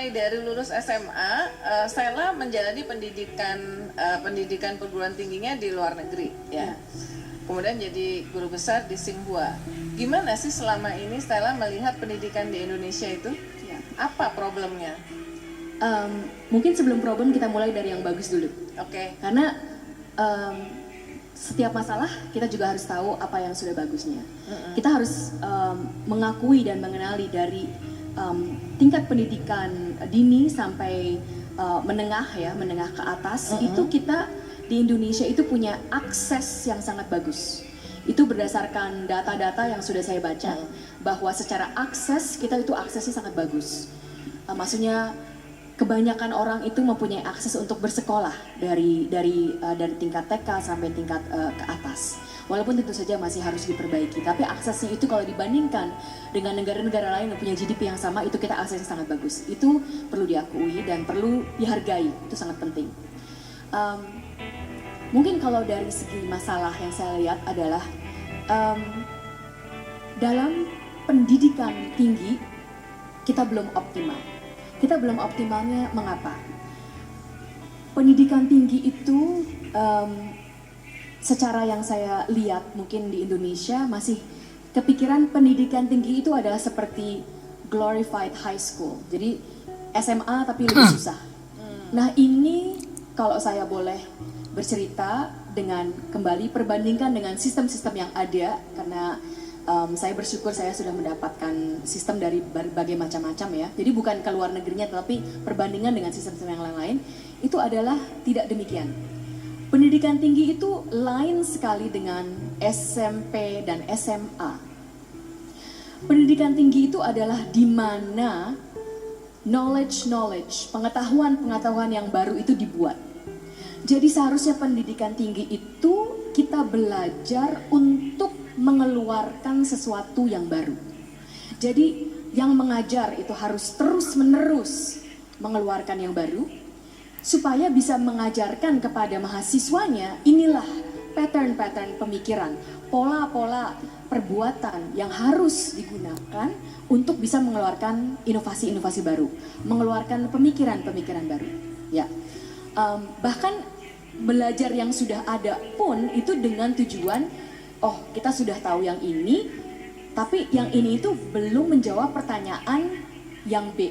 mulai dari lulus SMA, Stella menjalani pendidikan perguruan tingginya di luar negeri, ya. Kemudian jadi guru besar di Tsinghua. Gimana sih selama ini Stella melihat pendidikan di Indonesia itu? Ya. Apa problemnya? Mungkin sebelum problem kita mulai dari yang bagus dulu. Oke. Karena setiap masalah kita juga harus tahu apa yang sudah bagusnya. Kita harus mengakui dan mengenali dari tingkat pendidikan dini sampai menengah ke atas. Itu kita di Indonesia itu punya akses yang sangat bagus. Itu berdasarkan data-data yang sudah saya baca bahwa secara akses kita itu aksesnya sangat bagus. Maksudnya kebanyakan orang itu mempunyai akses untuk bersekolah dari tingkat TK sampai tingkat ke atas. Walaupun tentu saja masih harus diperbaiki, tapi aksesnya itu kalau dibandingkan dengan negara-negara lain yang punya GDP yang sama, itu kita aksesnya sangat bagus. Itu perlu diakui dan perlu dihargai, itu sangat penting. Mungkin kalau dari segi masalah yang saya lihat adalah dalam pendidikan tinggi kita belum optimal. Kita belum optimalnya mengapa? Pendidikan tinggi itu secara yang saya lihat mungkin di Indonesia masih kepikiran pendidikan tinggi itu adalah seperti glorified high school. Jadi SMA tapi lebih susah. Nah ini kalau saya boleh bercerita dengan kembali perbandingkan dengan sistem-sistem yang ada, karena saya bersyukur saya sudah mendapatkan sistem dari berbagai macam-macam ya. Jadi bukan ke luar negerinya, tetapi perbandingan dengan sistem-sistem yang lain-lain itu adalah tidak demikian. Pendidikan tinggi itu lain sekali dengan SMP dan SMA. Pendidikan tinggi itu adalah di mana knowledge, pengetahuan yang baru itu dibuat. Jadi seharusnya pendidikan tinggi itu kita belajar untuk mengeluarkan sesuatu yang baru. Jadi yang mengajar itu harus terus-menerus mengeluarkan yang baru supaya bisa mengajarkan kepada mahasiswanya inilah pattern-pattern pemikiran, pola-pola perbuatan yang harus digunakan untuk bisa mengeluarkan inovasi-inovasi baru, mengeluarkan pemikiran-pemikiran baru. Ya, bahkan belajar yang sudah ada pun itu dengan tujuan, oh kita sudah tahu yang ini, tapi yang ini itu belum menjawab pertanyaan yang B,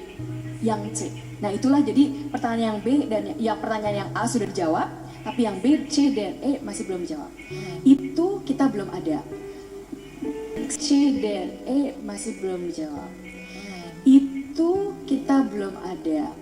yang C. Nah itulah jadi pertanyaan yang B dan yang pertanyaan yang A sudah dijawab, tapi yang B, C, dan E masih belum dijawab. Itu kita belum ada. C dan E masih belum dijawab. Itu kita belum ada.